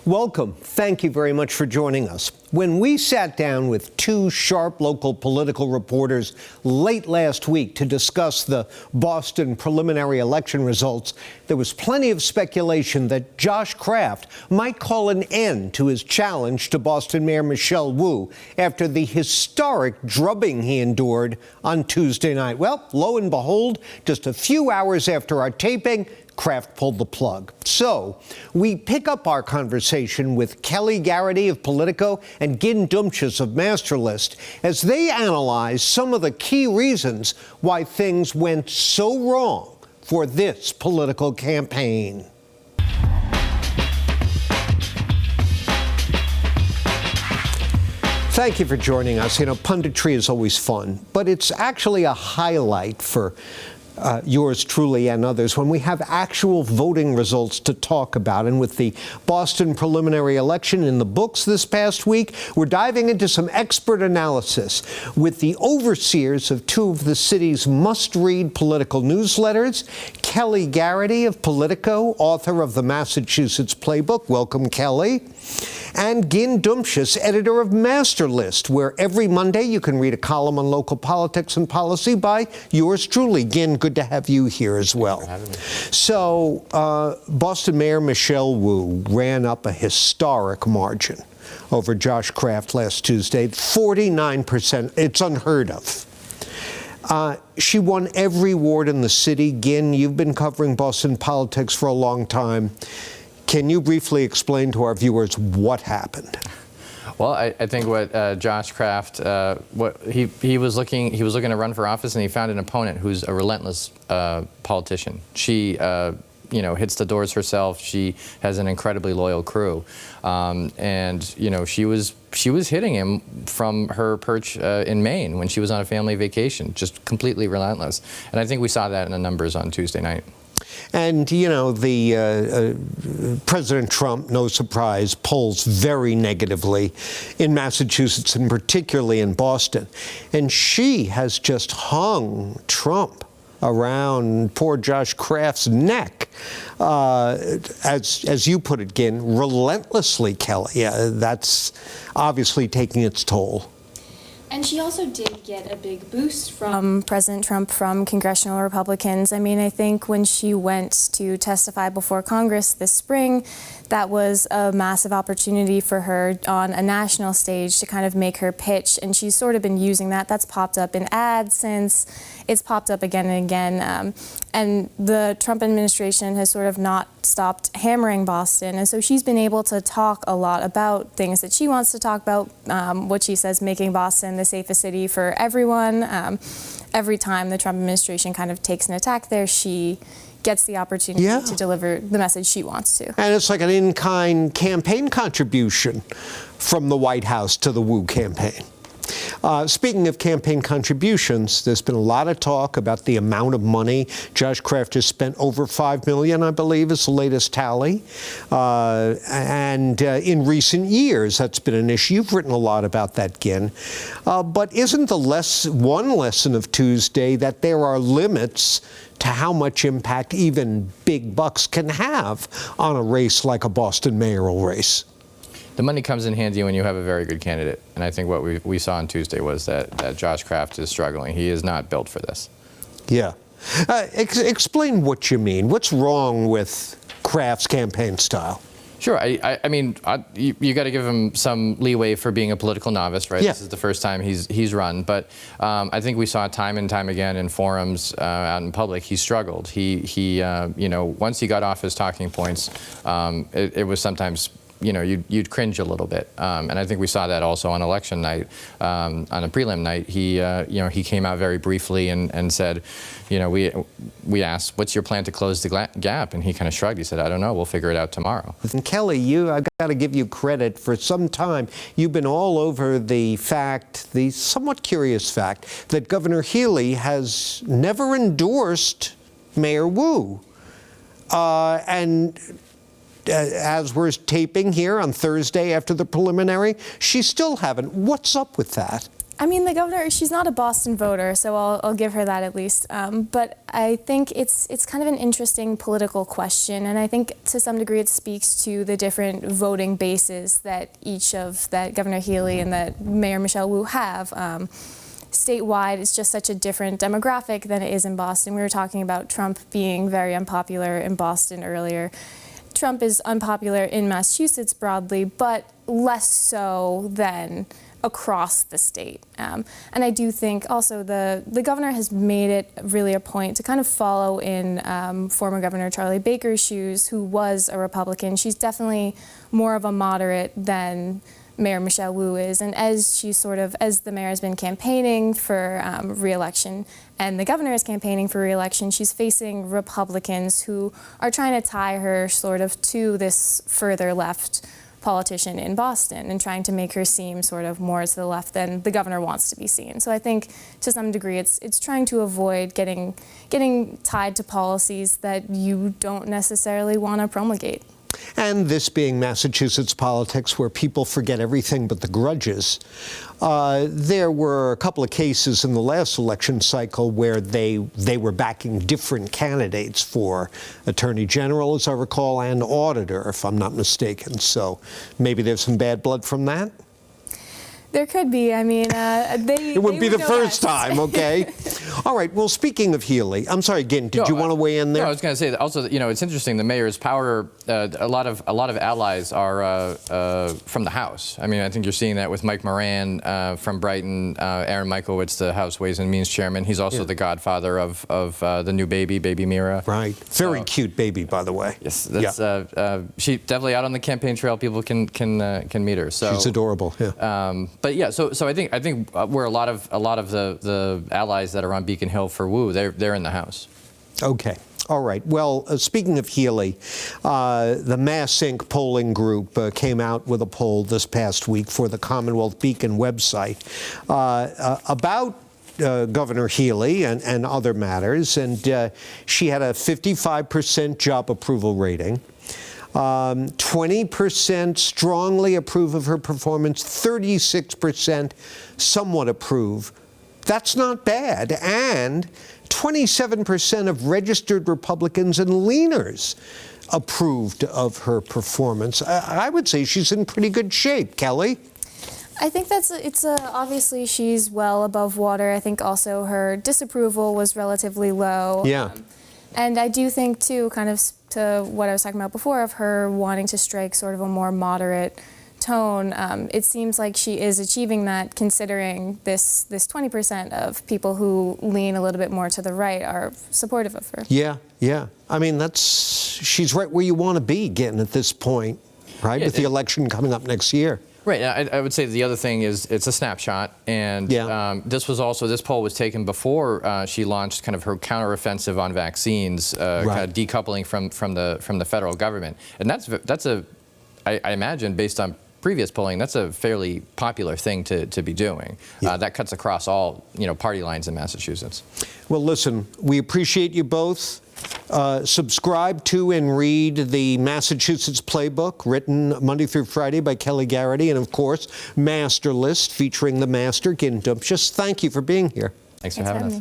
Welcome. Thank you very much for joining us. When we sat down with two sharp local political reporters late last week to discuss the Boston preliminary election results, there was plenty of speculation that Josh Kraft might call an end to his challenge to Boston Mayor Michelle Wu after the historic drubbing he endured on Tuesday night. Well, lo and behold, just a few hours after our taping, Kraft pulled the plug. So we pick up our conversation with Garrity of Politico and Dumcius of Massterlist as they analyze some of the key reasons why things went so wrong for this political campaign. Thank you for joining us. You know, punditry is always fun, but it's actually a highlight for yours truly and others when we have actual voting results to talk about. And with the Boston preliminary election in the books this past week, we're diving into some expert analysis with the overseers of two of the city's must-read political newsletters, Garrity of Politico, author of the Massachusetts Playbook. Welcome, Kelly. And Dumcius, editor of Massterlist, where every Monday you can read a column on local politics and policy by yours truly. Good to have you here as well. Thanks for having me. So, Boston Mayor Michelle Wu ran up a historic margin over Josh Kraft last Tuesday, 49%. It's unheard of. She won every ward in the city. You've been covering Boston politics for a long time. Can you briefly explain to our viewers what happened? Well, I think what Josh Kraft, he was looking to run for office, and he found an opponent who's a relentless politician. She hits the doors herself. She has an incredibly loyal crew, and she was hitting him from her perch in Maine when she was on a family vacation, just completely relentless. And I think we saw that in the numbers on Tuesday night. And, President Trump, no surprise, polls very negatively in Massachusetts and particularly in Boston. And she has just hung Trump around poor Josh Kraft's neck, as you put it, relentlessly, Kelly. That's obviously taking its toll. And she also did get a big boost from President Trump from congressional Republicans. I mean, I think when she went to testify before Congress this spring, that was a massive opportunity for her on a national stage to kind of make her pitch. And she's sort of been using that. That's popped up in ads since. It's popped up again and again. And the Trump administration has sort of not stopped hammering Boston. And so she's been able to talk a lot about things that she wants to talk about, what she says, making Boston the safest city for everyone. Every time the Trump administration kind of takes an attack there, she gets the opportunity to deliver the message she wants to. And it's like an in-kind campaign contribution from the White House to the Wu campaign. Speaking of campaign contributions, there's been a lot of talk about the amount of money Josh Kraft has spent. Over $5 million, I believe, is the latest tally. And in recent years, that's been an issue. You've written a lot about that, but isn't one lesson of Tuesday that there are limits to how much impact even big bucks can have on a race like a Boston mayoral race? The money comes in handy when you have a very good candidate. And I think what we saw on Tuesday was that Josh Kraft is struggling. He is not built for this. Yeah. Explain what you mean. What's wrong with Kraft's campaign style? Sure. I mean, you got to give him some leeway for being a political novice, right? Yeah. This is the first time he's run. But I think we saw time and time again in forums out in public, he struggled. He once he got off his talking points, it was sometimes you'd cringe a little bit, and I think we saw that also on election night. On a prelim night, he came out very briefly and said, we asked, "What's your plan to close the gap?" And he kind of shrugged. He said, "I don't know. We'll figure it out tomorrow." And Kelly, I've got to give you credit. For some time, you've been all over the somewhat curious fact that Governor Healey has never endorsed Mayor Wu, and as we're taping here on Thursday after the preliminary, she still haven't. What's up with that? I mean, the governor, she's not a Boston voter, so I'll give her that at least. But I think it's kind of an interesting political question, and I think to some degree it speaks to the different voting bases that that Governor Healey and that Mayor Michelle Wu have. Statewide, it's just such a different demographic than it is in Boston. We were talking about Trump being very unpopular in Boston earlier. Trump is unpopular in Massachusetts broadly, but less so than across the state. And I do think also the governor has made it really a point to kind of follow in former Governor Charlie Baker's shoes, who was a Republican. She's definitely more of a moderate than Mayor Michelle Wu is, and as the mayor has been campaigning for re-election and the governor is campaigning for re-election, she's facing Republicans who are trying to tie her sort of to this further left politician in Boston and trying to make her seem sort of more to the left than the governor wants to be seen. So I think to some degree it's trying to avoid getting tied to policies that you don't necessarily want to promulgate. And this being Massachusetts politics, where people forget everything but the grudges, there were a couple of cases in the last election cycle where they were backing different candidates for Attorney General, as I recall, and Auditor, if I'm not mistaken. So maybe there's some bad blood from that? There could be. I mean, it wouldn't be the first time, okay? All right. Well, speaking of Healey, I'm sorry, Ginn, did you want to weigh in there? No, I was going to say that also, you know, it's interesting. The mayor's power, a lot of allies are from the House. I mean, I think you're seeing that with Mike Moran from Brighton, Aaron Michaelwitz, the House Ways and Means chairman. He's also the godfather of the new baby Mira. Right. Very cute baby, by the way. Yes, that's she definitely out on the campaign trail. People can meet her. So she's adorable. Yeah. But yeah, so I think where a lot of the allies that are on Beacon Hill for Wu, they're in the House. Okay. All right. Well, speaking of Healey, the Mass Inc. polling group came out with a poll this past week for the Commonwealth Beacon website about Governor Healey and other matters, and she had a 55% job approval rating. 20% strongly approve of her performance, 36% somewhat approve. That's not bad. And 27% of registered Republicans and leaners approved of her performance. I would say she's in pretty good shape. Kelly? I think obviously she's well above water. I think also her disapproval was relatively low. Yeah. And I do think, too, kind of to what I was talking about before, of her wanting to strike sort of a more moderate tone, it seems like she is achieving that, considering this 20% of people who lean a little bit more to the right are supportive of her. Yeah, yeah. I mean, she's right where you want to be getting at this point, right, with the election coming up next year. Right. I would say the other thing is it's a snapshot, and this poll was taken before she launched kind of her counteroffensive on vaccines, kind of decoupling from the federal government, and I imagine based on previous polling, that's a fairly popular thing to be doing. That cuts across all party lines in Massachusetts. Well, listen, we appreciate you both. Subscribe to and read the Massachusetts Playbook, written Monday through Friday by Kelly Garrity, and of course, Massterlist, featuring the master, Dumcius. Thank you for being here. Thanks for having us.